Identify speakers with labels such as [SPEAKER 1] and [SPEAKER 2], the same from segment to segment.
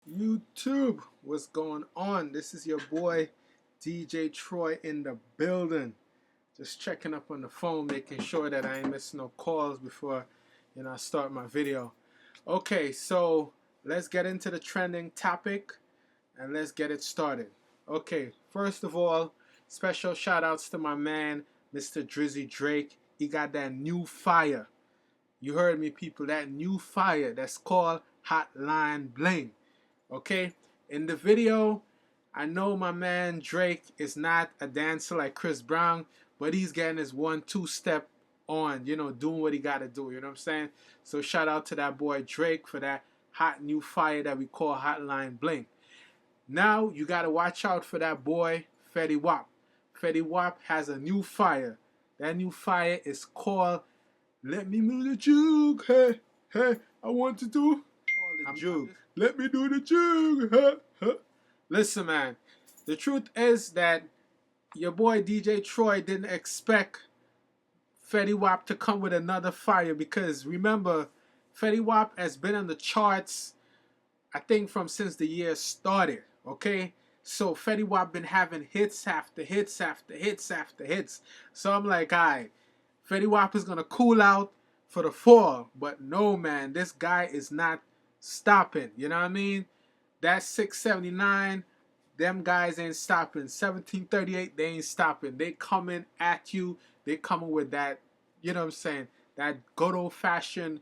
[SPEAKER 1] YouTube, what's going on? This is your boy DJ Troy in the building. Just checking up on the phone, making sure that I ain't missing no calls before I start my video. Okay, so let's get into the trending topic and let's get it started. Okay, first of all, special shout outs to my man, Mr. Drizzy Drake. He got that new fire. You heard me, people, that new fire that's called Hotline Bling. Okay, in the video, I know my man Drake is not a dancer like Chris Brown, but he's getting his 1-2 step on, doing what he got to do. You know what I'm saying? So shout out to that boy Drake for that hot new fire that we call Hotline Bling. Now you got to watch out for that boy Fetty Wap. Fetty Wap has a new fire. That new fire is called "Let Me Move the Juke." Hey, hey, I want to do all the juke. Let me do the juke. Huh, huh. Listen, man. The truth is that your boy DJ Troy didn't expect Fetty Wap to come with another fire because remember, Fetty Wap has been on the charts, I think, from since the year started. Okay, so Fetty Wap been having hits after hits after hits after hits. So I'm like, alright, Fetty Wap is gonna cool out for the fall, but no, man, this guy is not stopping. You know what I mean? That 679, them guys ain't stopping. 1738, they ain't stopping. They coming at you. They coming with that, you know what I'm saying? That good old fashioned,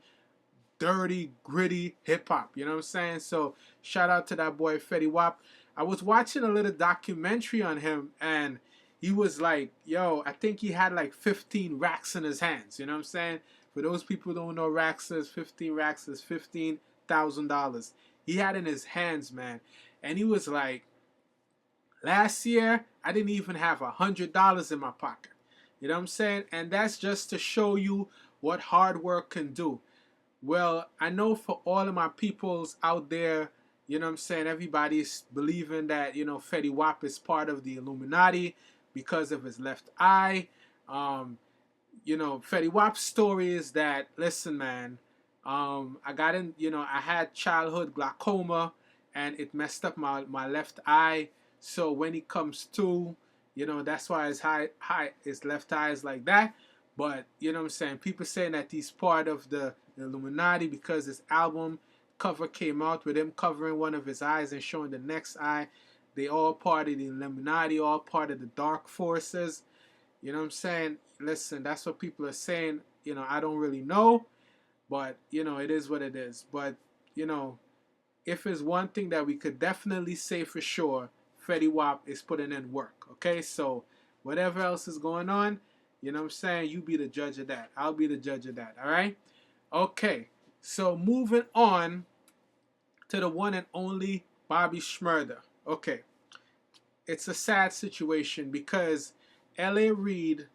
[SPEAKER 1] dirty, gritty hip hop. You know what I'm saying? So shout out to that boy Fetty Wap. I was watching a little documentary on him, and he was like, yo, I think he had like 15 racks in his hands. You know what I'm saying? For those people who don't know, racks is 15 racks is $15,000. He had in his hands, man. And he was like, last year, I didn't even have $100 in my pocket. You know what I'm saying? And that's just to show you what hard work can do. Well, I know for all of my peoples out there, you know what I'm saying, everybody's believing that, Fetty Wap is part of the Illuminati because of his left eye. Fetty Wap's story is that, listen, man, I got in, I had childhood glaucoma and it messed up my left eye. So when he comes to, that's why his left eye is like that. But, you know what I'm saying, people saying that he's part of the Illuminati because his album cover came out with him covering one of his eyes and showing the next eye. They all part of the Illuminati, all part of the dark forces. You know what I'm saying? Listen, that's what people are saying. I don't really know, but, it is what it is. But, if it's one thing that we could definitely say for sure, Fetty Wap is putting in work. Okay, so whatever else is going on, you know what I'm saying? You be the judge of that. I'll be the judge of that. All right? Okay, so moving on to the one and only Bobby Shmurda. Okay, it's a sad situation because L.A. Reid,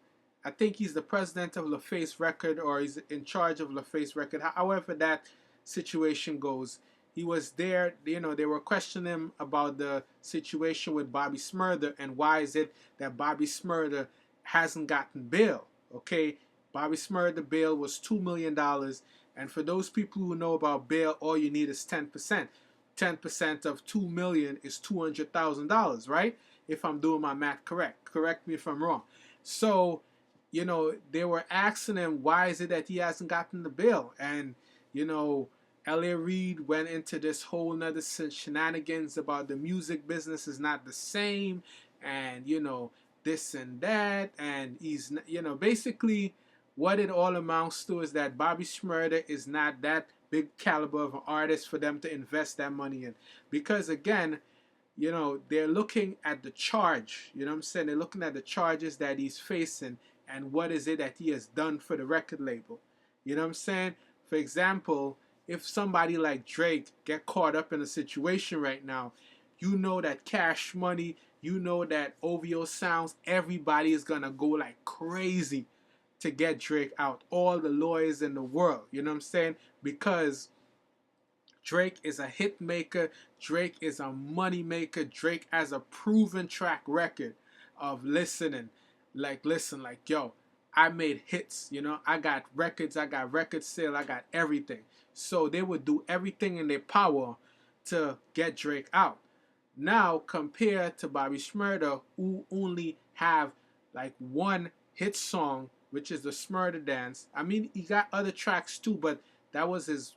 [SPEAKER 1] I think he's the president of LaFace Record or he's in charge of LaFace Record. However that situation goes, he was there, they were questioning him about the situation with Bobby Shmurda and why is it that Bobby Shmurda hasn't gotten bail. Okay, Bobby Shmurda bail was $2 million. And for those people who know about bail, all you need is 10%. 10% of $2 million is $200,000, right? If I'm doing my math correct. Correct me if I'm wrong. So, they were asking him, why is it that he hasn't gotten the bail? And, L.A. Reid went into this whole nother shenanigans about the music business is not the same. And, this and that. And he's, basically what it all amounts to is that Bobby Shmurda is not that big caliber of an artist for them to invest that money in. Because again, they're looking at the charge. You know what I'm saying? They're looking at the charges that he's facing and what is it that he has done for the record label. You know what I'm saying? For example, if somebody like Drake get caught up in a situation right now, you know that Cash Money, you know that OVO Sounds, everybody is gonna go like crazy to get Drake out. All the lawyers in the world, you know what I'm saying? Because Drake is a hit maker. Drake is a money maker. Drake has a proven track record of listening. Like, listen, like, yo, I made hits, I got records, I got record sale, I got everything. So they would do everything in their power to get Drake out. Now compared to Bobby Shmurda, who only have like one hit song, which is the Shmurda dance. I mean, he got other tracks too, but that was his,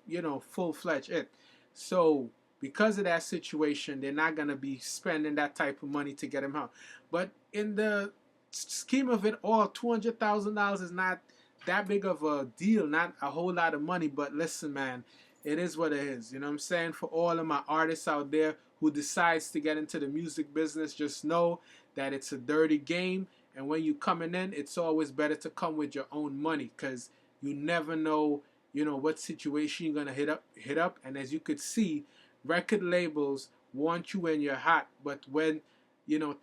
[SPEAKER 1] full-fledged hit. So because of that situation, they're not gonna be spending that type of money to get him out. But in the scheme of it all, $200,000 is not that big of a deal, not a whole lot of money. But listen, man, it is what it is. You know what I'm saying? For all of my artists out there who decides to get into the music business, just know that it's a dirty game. And when you coming in, it's always better to come with your own money, because you never know, what situation you're gonna hit up. And as you could see, record labels want you when you're hot, but when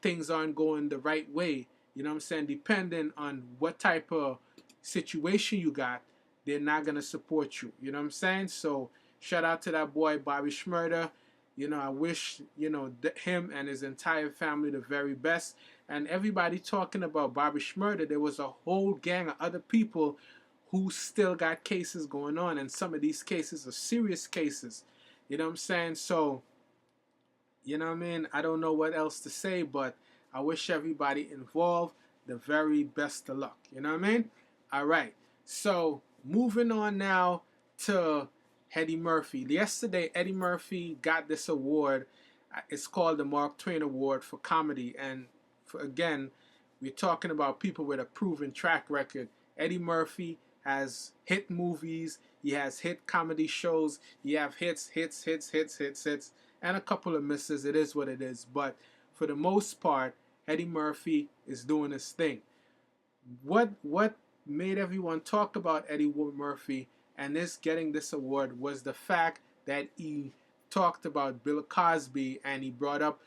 [SPEAKER 1] things aren't going the right way, you know what I'm saying, depending on what type of situation you got, they're not gonna support you. You know what I'm saying? So shout out to that boy Bobby Shmurda. I wish him and his entire family the very best. And everybody talking about Bobby Shmurda, there was a whole gang of other people who still got cases going on, and some of these cases are serious cases. You know what I'm saying? So, you know what I mean? I don't know what else to say, but I wish everybody involved the very best of luck. You know what I mean? All right. So, moving on now to Eddie Murphy. Yesterday, Eddie Murphy got this award. It's called the Mark Twain Award for comedy. And again, we're talking about people with a proven track record. Eddie Murphy has hit movies. He has hit comedy shows. He have hits, and a couple of misses. It is what it is. But for the most part, Eddie Murphy is doing his thing. What made everyone talk about Eddie Murphy and getting this award was the fact that he talked about Bill Cosby, and he brought up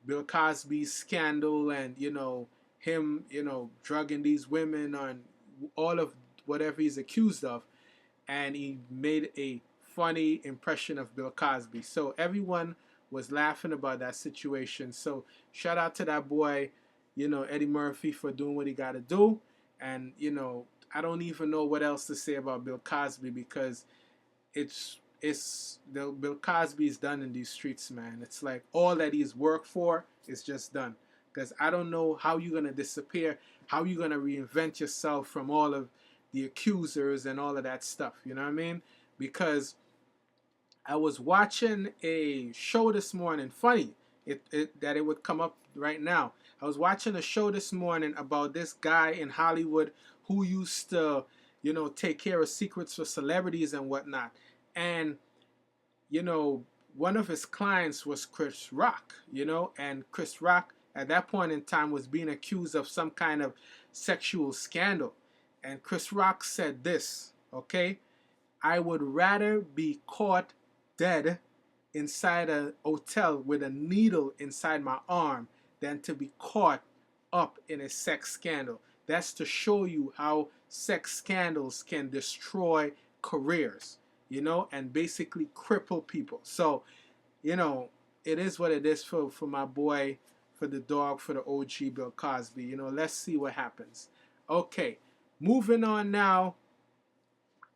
[SPEAKER 1] Bill Cosby's scandal, and him drugging these women on all of whatever he's accused of, and he made a funny impression of Bill Cosby. So everyone was laughing about that situation. So shout out to that boy, Eddie Murphy, for doing what he got to do. And I don't even know what else to say about Bill Cosby, because Bill Cosby is done in these streets, man. It's like all that he's worked for is just done. Because I don't know how you're gonna disappear, how you're gonna reinvent yourself from all of the accusers and all of that stuff. You know what I mean? Because I was watching a show this morning. Funny that it would come up right now. I was watching a show this morning about this guy in Hollywood who used to, take care of secrets for celebrities and whatnot. And, one of his clients was Chris Rock, and Chris Rock at that point in time was being accused of some kind of sexual scandal. And Chris Rock said this, okay? I would rather be caught dead inside a hotel with a needle inside my arm than to be caught up in a sex scandal. That's to show you how sex scandals can destroy careers, and basically cripple people. So, it is what it is for my boy, for the dog, for the OG Bill Cosby. Let's see what happens. Okay, moving on now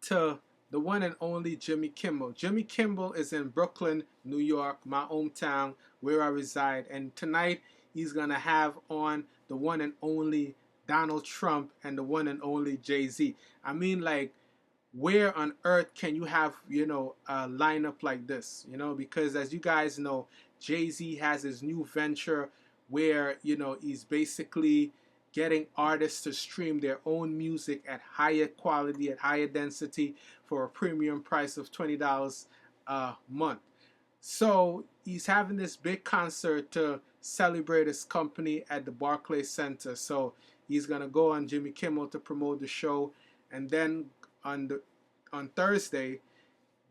[SPEAKER 1] to the one and only Jimmy Kimmel. Jimmy Kimmel is in Brooklyn, New York, my hometown, where I reside. And tonight he's going to have on the one and only Donald Trump and the one and only Jay-Z. I mean, like, where on earth can you have, a lineup like this? Because as you guys know, Jay-Z has his new venture where, he's basically getting artists to stream their own music at higher quality, at higher density for a premium price of $20 a month. So he's having this big concert to celebrate his company at the Barclays Center. So he's going to go on Jimmy Kimmel to promote the show. And then on Thursday,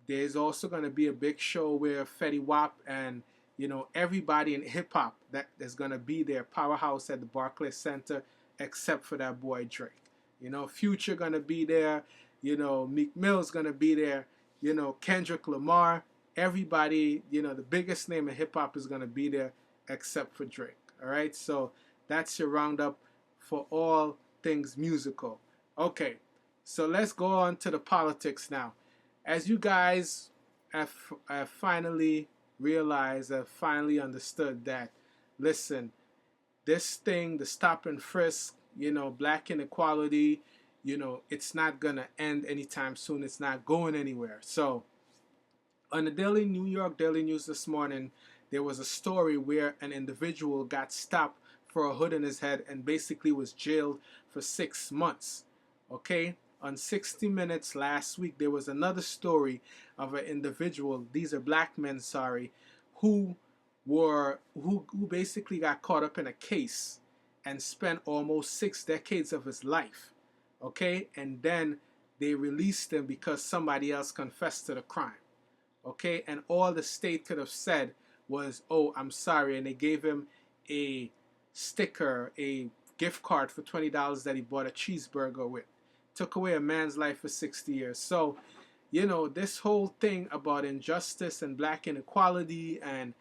[SPEAKER 1] there's also going to be a big show where Fetty Wap and everybody in hip hop that is going to be there, powerhouse at the Barclays Center, except for that boy Drake. Future going to be there. Meek Mill's going to be there. Kendrick Lamar. Everybody, the biggest name in hip hop is going to be there, except for Drake. All right, so that's your roundup for all things musical. Okay, so let's go on to the politics now. As you guys have finally realized, I've finally understood that, listen, this thing, the stop and frisk, black inequality, it's not going to end anytime soon. It's not going anywhere. So, on the New York Daily News this morning, there was a story where an individual got stopped for a hood in his head and basically was jailed for 6 months. Okay? On 60 Minutes last week, there was another story of an individual, these are black men, sorry, who basically got caught up in a case and spent almost 6 decades of his life. Okay? And then they released him because somebody else confessed to the crime. Okay, and all the state could have said was, oh, I'm sorry, and they gave him a sticker, a gift card for $20 that he bought a cheeseburger with. Took away a man's life for 60 years. So, this whole thing about injustice and black inequality and,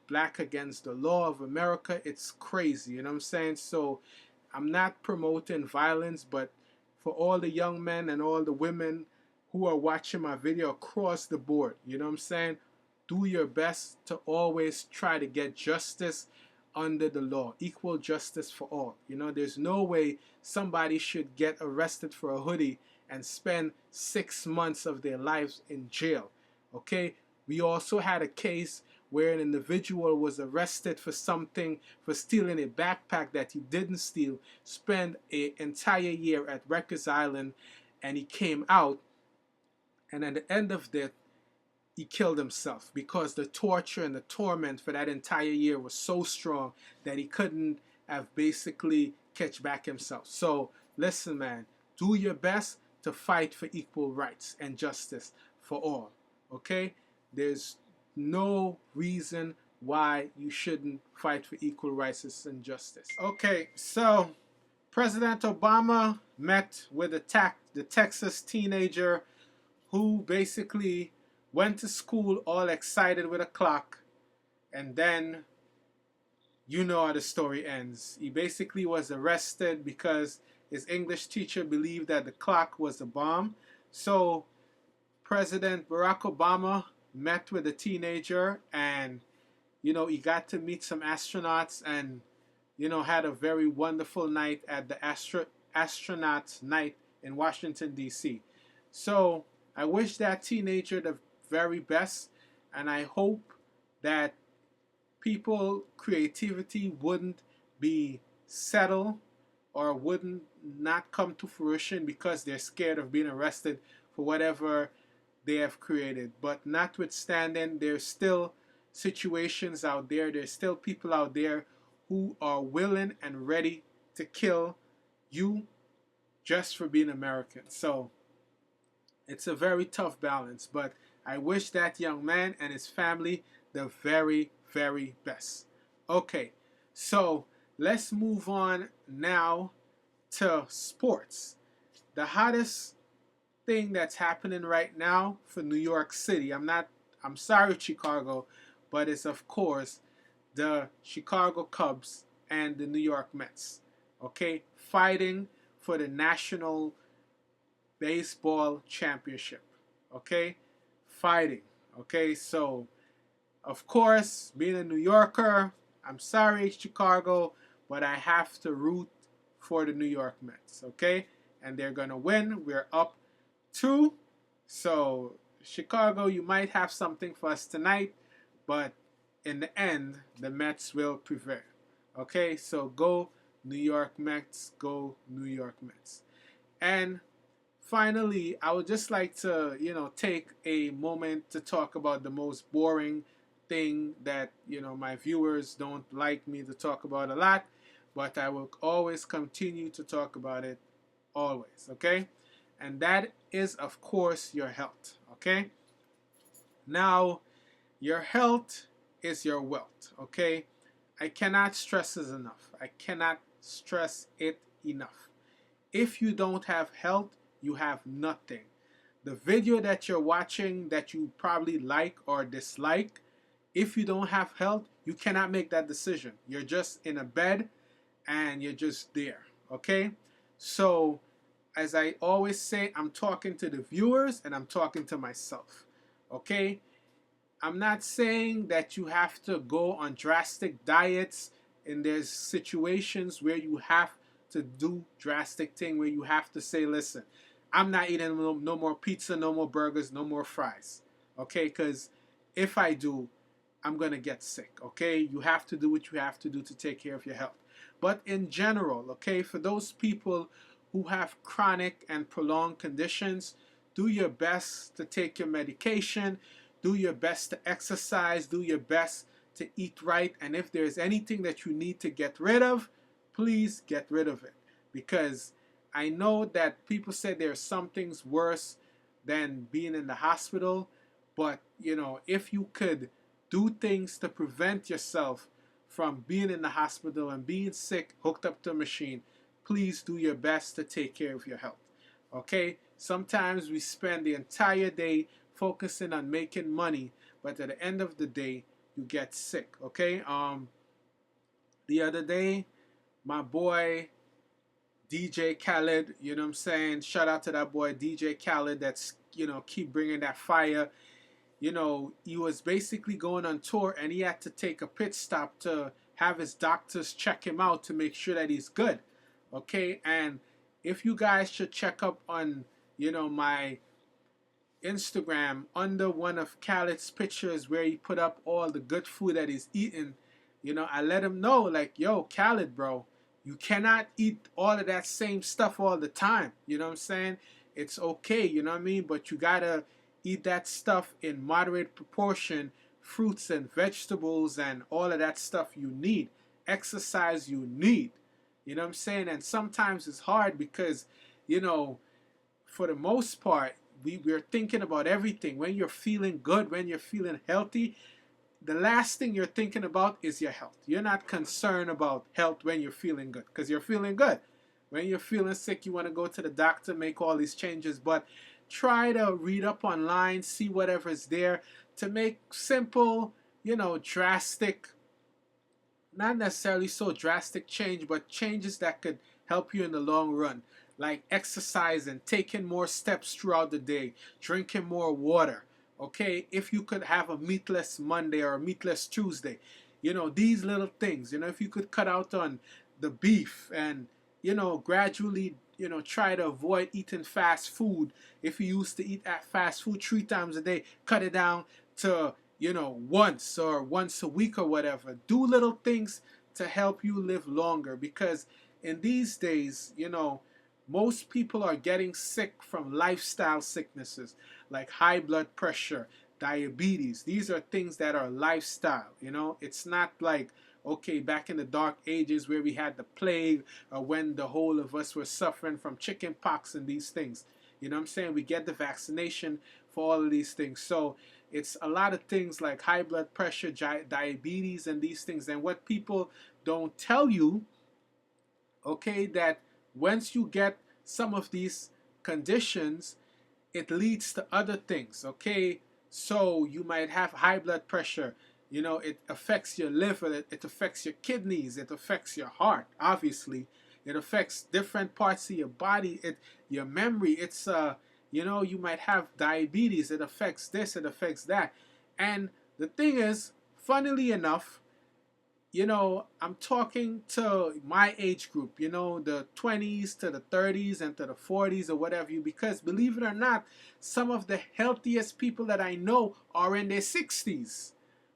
[SPEAKER 1] black against the law of America, it's crazy, you know what I'm saying? So, I'm not promoting violence, but for all the young men and all the women who are watching my video across the board, you know what I'm saying? Do your best to always try to get justice under the law, equal justice for all. There's no way somebody should get arrested for a hoodie and spend 6 months of their lives in jail. Okay? We also had a case where an individual was arrested for something, for stealing a backpack that he didn't steal, spent an entire year at Rikers Island, and he came out. And at the end of that, he killed himself because the torture and the torment for that entire year was so strong that he couldn't have basically catch back himself. So listen, man, do your best to fight for equal rights and justice for all. Okay? There's no reason why you shouldn't fight for equal rights and justice. Okay, so President Obama met with the Texas teenager who basically went to school all excited with a clock, and then you know how the story ends. He basically was arrested because his English teacher believed that the clock was a bomb. So President Barack Obama met with a teenager, and he got to meet some astronauts and had a very wonderful night at the astronaut night in Washington, D.C. So I wish that teenager the very best, and I hope that people creativity wouldn't be settled or wouldn't not come to fruition because they're scared of being arrested for whatever they have created. But notwithstanding, there's still situations out there, there's still people out there who are willing and ready to kill you just for being American. So it's a very tough balance, but I wish that young man and his family the very, very best. Okay, so let's move on now to sports. The hottest thing that's happening right now for New York City, I'm sorry Chicago, but it's of course the Chicago Cubs and the New York Mets. Okay, fighting for the National Baseball Championship. Okay, fighting. Okay, so of course, being a New Yorker, I'm sorry Chicago, but I have to root for the New York Mets. Okay, and they're gonna win. We're up 2. So Chicago, you might have something for us tonight, but in the end, the Mets will prevail. Okay, so go New York Mets, go New York Mets. And finally, I would just like to, take a moment to talk about the most boring thing that, my viewers don't like me to talk about a lot, but I will always continue to talk about it always, okay? And that is, of course, your health, okay? Now, your health is your wealth, okay? I cannot stress this enough. I cannot stress it enough. If you don't have health, you have nothing. The video that you're watching that you probably like or dislike, if you don't have health, you cannot make that decision. You're just in a bed and you're just there, okay? So, as I always say, I'm talking to the viewers and I'm talking to myself, okay? I'm not saying that you have to go on drastic diets, and there's situations where you have to do drastic thing where you have to say, listen, I'm not eating no more pizza, no more burgers, no more fries. Okay, because if I do, I'm gonna get sick. Okay, you have to do what you have to do to take care of your health. But in general, okay, for those people who have chronic and prolonged conditions, do your best to take your medication, do your best to exercise, do your best to eat right, and if there's anything that you need to get rid of, please get rid of it. Because I know that people say there's some things worse than being in the hospital, but you know, if you could do things to prevent yourself from being in the hospital and being sick, hooked up to a machine, please do your best to take care of your health. Okay? Sometimes we spend the entire day focusing on making money, but at the end of the day, you get sick. Okay? The other day, my boy DJ Khaled, you know what I'm saying? Shout out to that boy DJ Khaled that's, you know, keep bringing that fire. You know, he was basically going on tour and he had to take a pit stop to have his doctors check him out to make sure that he's good. Okay? And if you guys should check up on, you know, my Instagram under one of Khaled's pictures where he put up all the good food that he's eating, you know, I let him know, like, yo, Khaled, bro, you cannot eat all of that same stuff all the time. You know what I'm saying? It's okay, you know what I mean? But you gotta eat that stuff in moderate proportion, fruits and vegetables and all of that stuff you need. Exercise you need. You know what I'm saying? And sometimes it's hard because, you know, for the most part, we're thinking about everything. When you're feeling good, when you're feeling healthy, the last thing you're thinking about is your health. You're not concerned about health when you're feeling good because you're feeling good. When you're feeling sick, you want to go to the doctor, make all these changes, but try to read up online, see whatever's there to make simple, you know, drastic, not necessarily so drastic change, but changes that could help you in the long run. Like exercising, taking more steps throughout the day, drinking more water. Okay, if you could have a meatless Monday or a meatless Tuesday, you know, these little things, you know, if you could cut out on the beef and, you know, gradually, you know, try to avoid eating fast food. If you used to eat at fast food 3 times a day, cut it down to, you know, once or once a week or whatever. Do little things to help you live longer because in these days, you know, most people are getting sick from lifestyle sicknesses like high blood pressure, diabetes. These are things that are lifestyle, you know. It's not like, okay, back in the dark ages where we had the plague or when the whole of us were suffering from chicken pox and these things. You know what I'm saying? We get the vaccination for all of these things. So it's a lot of things like high blood pressure, diabetes, and these things. And what people don't tell you, okay, that once you get some of these conditions, it leads to other things, okay? So you might have high blood pressure, you know, it affects your liver, it affects your kidneys, it affects your heart, obviously. It affects different parts of your body, your memory. It's, you know, you might have diabetes, it affects this, it affects that. And the thing is, funnily enough, you know, I'm talking to my age group, you know, the 20s to the 30s and to the 40s or whatever you, because believe it or not, some of the healthiest people that I know are in their 60s.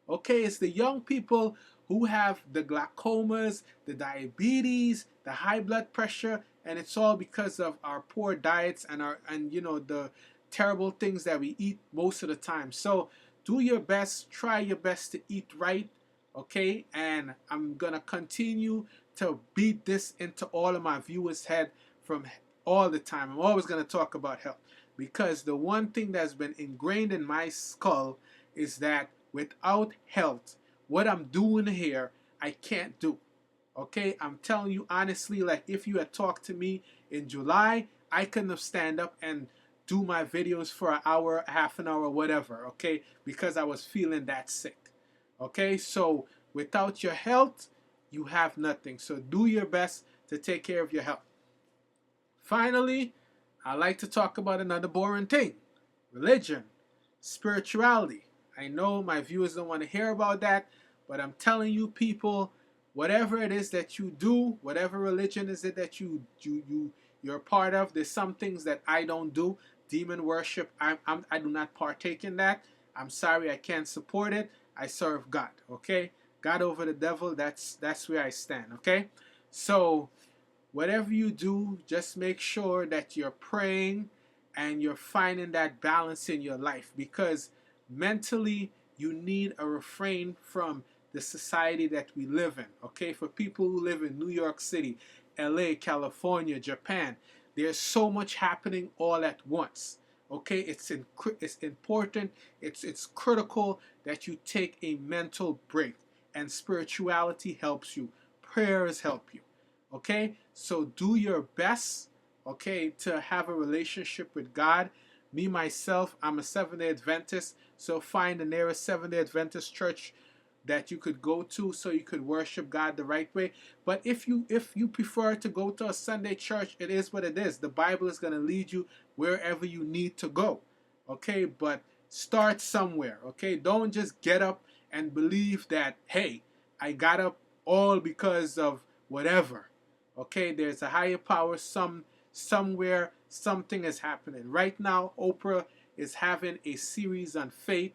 [SPEAKER 1] Okay, it's the young people who have the glaucomas, the diabetes, the high blood pressure, and it's all because of our poor diets and you know, the terrible things that we eat most of the time. So do your best, try your best to eat right. Okay, and I'm gonna continue to beat this into all of my viewers' head from all the time. I'm always gonna talk about health because the one thing that's been ingrained in my skull is that without health, what I'm doing here, I can't do. Okay, I'm telling you honestly, like if you had talked to me in July, I couldn't have stand up and do my videos for an hour, half an hour, whatever, okay, because I was feeling that sick. Okay, so without your health, you have nothing. So do your best to take care of your health. Finally, I like to talk about another boring thing: religion, spirituality. I know my viewers don't want to hear about that, but I'm telling you, people, whatever it is that you do, whatever religion is it that you're a part of, there's some things that I don't do. Demon worship, I do not partake in that. I'm sorry, I can't support it. I serve God, okay? God over the devil, that's where I stand, okay? So whatever you do, just make sure that you're praying and you're finding that balance in your life, because mentally you need a refrain from the society that we live in, okay? For people who live in New York City, LA, California, Japan, there's so much happening all at once, okay? It's important, it's critical that you take a mental break, and spirituality helps you. Prayers help you. Okay, so do your best, okay, to have a relationship with God. Me myself, I'm a Seventh-day Adventist, so find the nearest Seventh-day Adventist church that you could go to so you could worship God the right way. But if you prefer to go to a Sunday church, it is what it is. The Bible is going to lead you wherever you need to go. Okay, but start somewhere. Okay, don't just get up and believe that, hey, I got up all because of whatever. Okay, there's a higher power somewhere, something is happening. Right now, Oprah is having a series on faith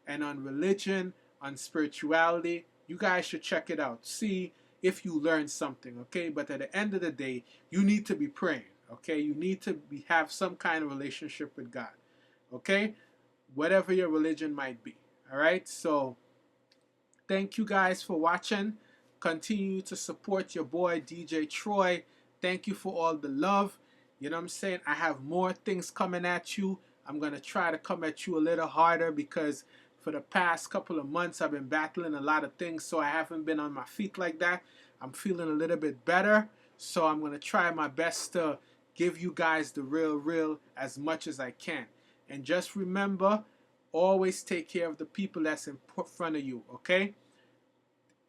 [SPEAKER 1] and on religion, on spirituality. You guys should check it out. See if you learn something, okay? But at the end of the day, you need to be praying, okay? You need to have some kind of relationship with God, okay? Whatever your religion might be, all right? So thank you guys for watching. Continue to support your boy DJ Troy. Thank you for all the love. You know what I'm saying? I have more things coming at you. I'm going to try to come at you a little harder because for the past couple of months I've been battling a lot of things, so I haven't been on my feet like that. I'm feeling a little bit better, so I'm going to try my best to give you guys the real as much as I can. And just remember, always take care of the people that's in front of you, okay?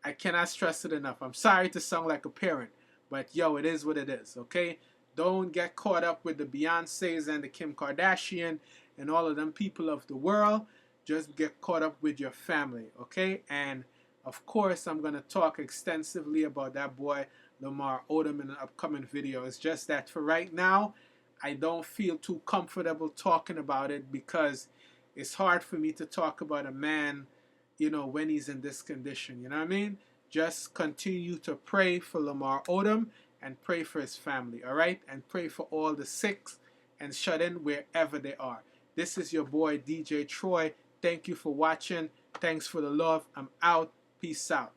[SPEAKER 1] I cannot stress it enough. I'm sorry to sound like a parent, but yo, it is what it is, okay? Don't get caught up with the Beyoncés and the Kim Kardashian and all of them people of the world. Just get caught up with your family, okay? And of course, I'm going to talk extensively about that boy Lamar Odom in an upcoming video. It's just that for right now, I don't feel too comfortable talking about it because it's hard for me to talk about a man, you know, when he's in this condition. You know what I mean? Just continue to pray for Lamar Odom and pray for his family, all right? And pray for all the sick and shut in wherever they are. This is your boy DJ Troy. Thank you for watching. Thanks for the love. I'm out. Peace out.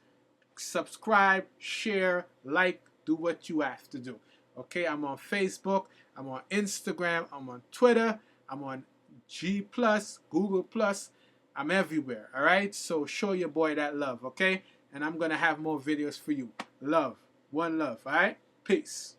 [SPEAKER 1] Subscribe, share, like, do what you have to do. Okay, I'm on Facebook, I'm on Instagram, I'm on Twitter, I'm on G+, Google+, I'm everywhere, all right? So show your boy that love, okay? And I'm going to have more videos for you. Love. One love, all right? Peace.